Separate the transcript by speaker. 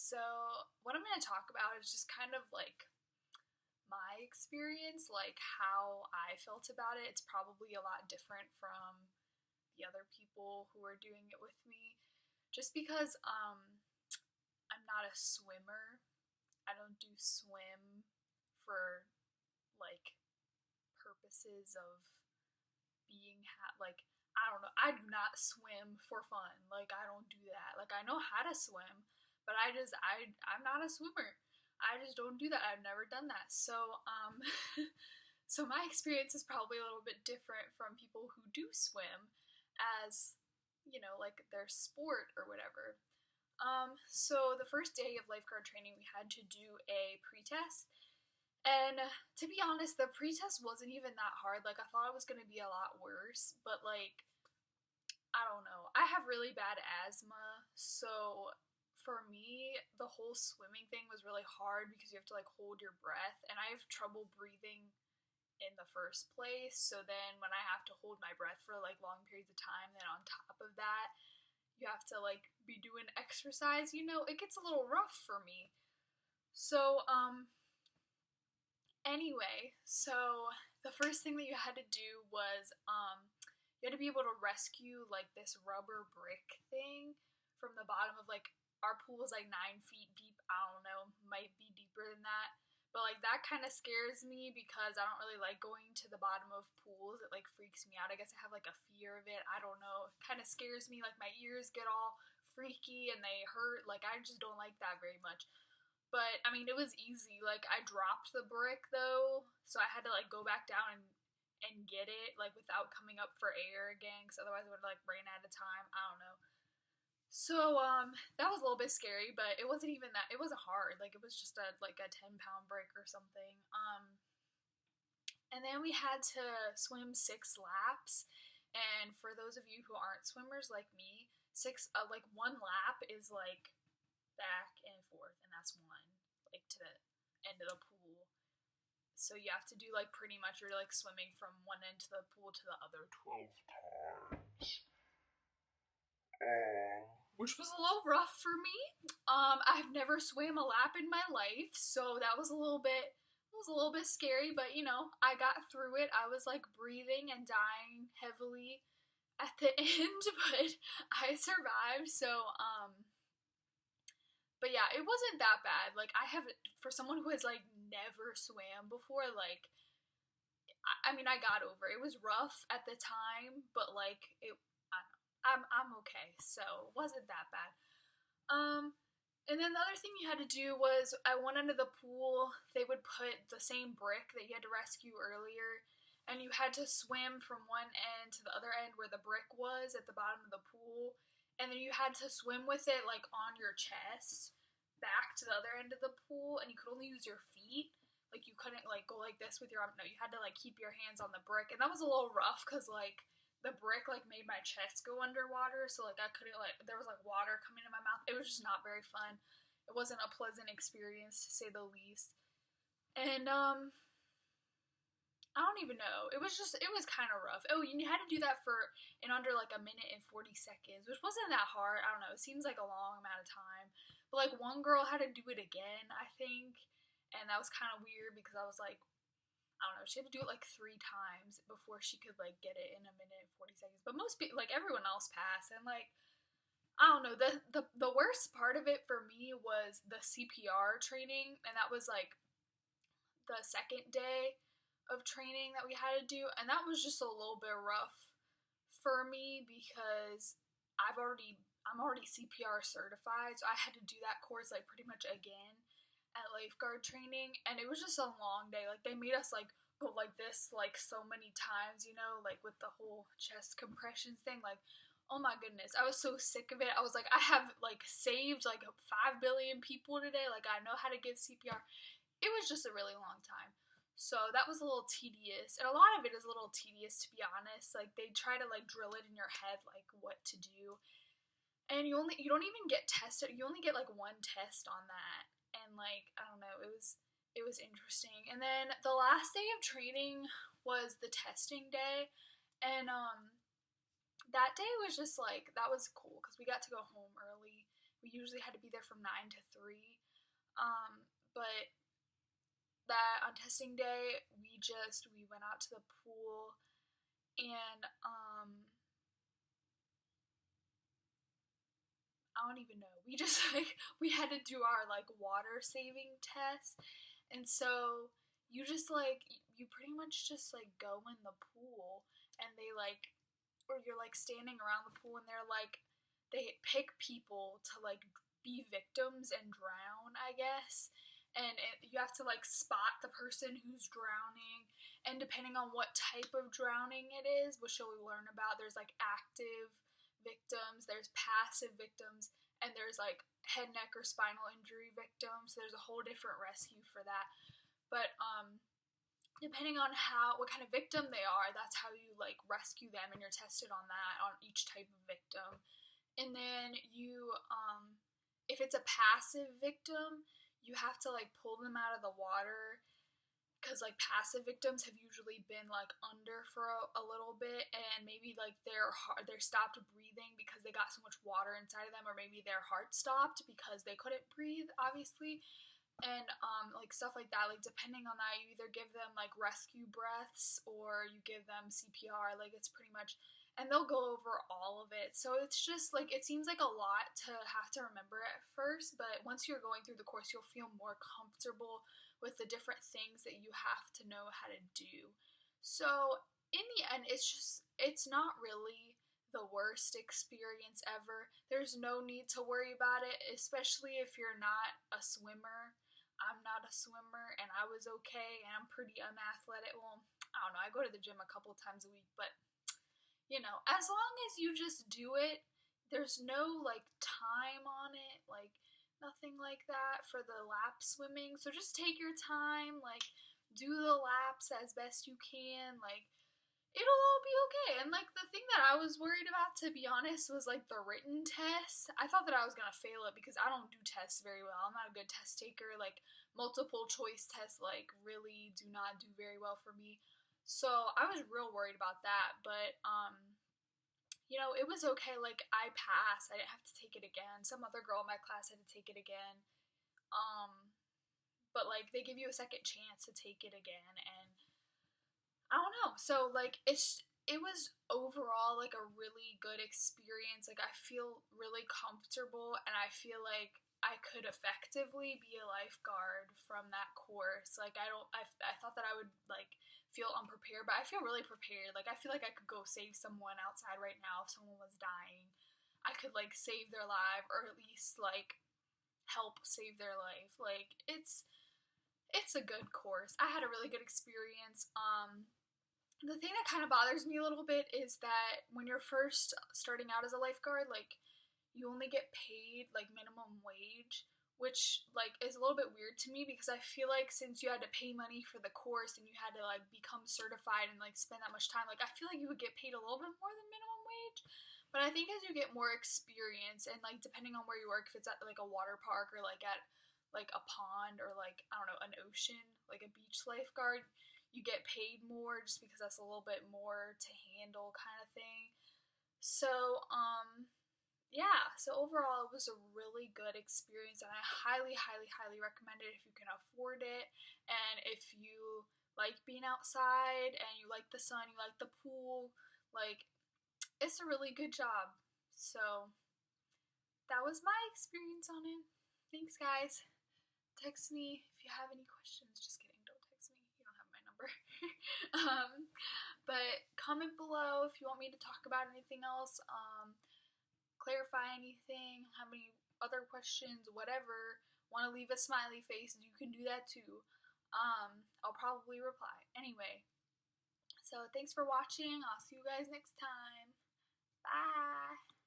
Speaker 1: So, what I'm going to talk about is just kind of like my experience, like how I felt about it. It's probably a lot different from the other people who are doing it with me. Just because I'm not a swimmer. I don't do swim for like purposes of like I don't know. I do not swim for fun. Like I don't do that. Like I know how to swim, but I'm not a swimmer. I just don't do that. I've never done that. So so my experience is probably a little bit different from people who do swim as, like their sport or whatever. So the first day of lifeguard training we had to do a pre-test. And to be honest, the pretest wasn't even that hard. Like, I thought it was going to be a lot worse, but like, I don't know. I have really bad asthma, so for me, the whole swimming thing was really hard because you have to like hold your breath, and I have trouble breathing in the first place. So then when I have to hold my breath for like long periods of time, then on top of that, you have to like be doing exercise, it gets a little rough for me. So, anyway, so the first thing that you had to do was you had to be able to rescue like this rubber brick thing from the bottom of like our pool is like 9 feet deep. I don't know, might be deeper than that. But like that kind of scares me because I don't really like going to the bottom of pools. It like freaks me out. I guess I have like a fear of it. I don't know. It kind of scares me. Like my ears get all freaky and they hurt. Like I just don't like that very much. But I mean, it was easy. Like I dropped the brick though, so I had to like go back down and get it like without coming up for air again, because otherwise I would have like ran out of time. I don't know. So that was a little bit scary, but it wasn't even that. It wasn't hard. Like it was just a 10-pound brick or something. And then we had to swim 6 laps. And for those of you who aren't swimmers like me, like 1 lap is like back and forth, and that's one, like to the end of the pool. So you have to do like pretty much you're like swimming from one end to the pool to the other 12 times. Which was a little rough for me. I've never swam a lap in my life, so that was a little bit scary, but I got through it. I was like breathing and dying heavily at the end, but I survived. So but yeah, it wasn't that bad. Like for someone who has like never swam before, like I mean, I got over it. It was rough at the time, but like I'm okay. So it wasn't that bad. And then the other thing you had to do was at one end of the pool, they would put the same brick that you had to rescue earlier, and you had to swim from one end to the other end where the brick was at the bottom of the pool, and then you had to swim with it like on your chest back to the other end of the pool, and you could only use your feet. Like you couldn't like go like this with your arm. No, you had to like keep your hands on the brick, and that was a little rough because like the brick like made my chest go underwater, so like I couldn't like there was like water coming in my mouth. It was just not very fun. It wasn't a pleasant experience to say the least. And I don't even know. It was kind of rough. Oh, you had to do that for in under like a minute and 40 seconds, which wasn't that hard. I don't know. It seems like a long amount of time. But like one girl had to do it again, I think, and that was kind of weird because I was like, I don't know, she had to do it like 3 times before she could like get it in a minute and 40 seconds. But most people, like everyone else passed, and like I don't know, the worst part of it for me was the CPR training, and that was like the second day of training that we had to do, and that was just a little bit rough for me because I'm already CPR certified, so I had to do that course like pretty much again at lifeguard training, and it was just a long day. Like they made us like go like this like so many times, like with the whole chest compressions thing. Like, oh my goodness, I was so sick of it. I was like, I have like saved like 5 billion people today. Like I know how to give CPR. It was just a really long time. So that was a little tedious, and a lot of it is a little tedious, to be honest. Like they try to like drill it in your head like what to do, and you don't even get tested. You only get like one test on that, and like I don't know, it was interesting. And then the last day of training was the testing day, and that day was just like that was cool because we got to go home early. We usually had to be there from 9 to 3. But that on testing day, we went out to the pool, and I don't even know. We just we had to do our water saving test, and so you just you pretty much just go in the pool, and they or you're standing around the pool, and they pick people to be victims and drown, I guess. And you have to spot the person who's drowning, and depending on what type of drowning it is, which you'll learn about, there's active victims, there's passive victims, and there's head, neck, or spinal injury victims. So there's a whole different rescue for that. But depending on what kind of victim they are, that's how you rescue them, and you're tested on that, on each type of victim. And then you if it's a passive victim, you have to pull them out of the water, because passive victims have usually been under for a little bit, and maybe they're stopped breathing because they got so much water inside of them, or maybe their heart stopped because they couldn't breathe, obviously. And stuff like that, depending on that, you either give them rescue breaths, or you give them CPR. It's pretty much, and they'll go over all of it. So it's just it seems like a lot to have to remember at first, but once you're going through the course, you'll feel more comfortable with the different things that you have to know how to do. So in the end, it's not really the worst experience ever. There's no need to worry about it, especially if you're not a swimmer. I'm not a swimmer, and I was okay, and I'm pretty unathletic. Well, I don't know, I go to the gym a couple times a week, but as long as you just do it, there's no time on it, nothing like that for the lap swimming. So just take your time, do the laps as best you can, it'll all be okay. And the thing that I was worried about, to be honest, was the written test. I thought that I was gonna fail it because I don't do tests very well. I'm not a good test taker. Multiple choice tests really do not do very well for me. So I was real worried about that, but it was okay. I passed. I didn't have to take it again. Some other girl in my class had to take it again. But they give you a second chance to take it again, and I don't know. So it was overall a really good experience. I feel really comfortable, and I feel I could effectively be a lifeguard from that course. I thought that I would feel unprepared, but I feel really prepared. I feel I could go save someone outside right now if someone was dying. I could save their life, or at least help save their life. It's a good course. I had a really good experience. The thing that kind of bothers me a little bit is that when you're first starting out as a lifeguard, you only get paid minimum wage, which is a little bit weird to me, because I feel since you had to pay money for the course, and you had to become certified and spend that much time, I feel you would get paid a little bit more than minimum wage. But I think as you get more experience, and depending on where you work, if it's at a water park, or at a pond, or I don't know, an ocean, a beach lifeguard, you get paid more just because that's a little bit more to handle, kind of thing. So yeah, so overall it was a really good experience, and I highly, highly, highly recommend it if you can afford it, and if you like being outside, and you like the sun, you like the pool, it's a really good job. So that was my experience on it. Thanks, guys. Text me if you have any questions. Just kidding, don't text me. You don't have my number. But comment below if you want me to talk about anything else, clarify anything, have any other questions, whatever. Want to leave a smiley face, you can do that too. I'll probably reply. Anyway, so thanks for watching. I'll see you guys next time. Bye!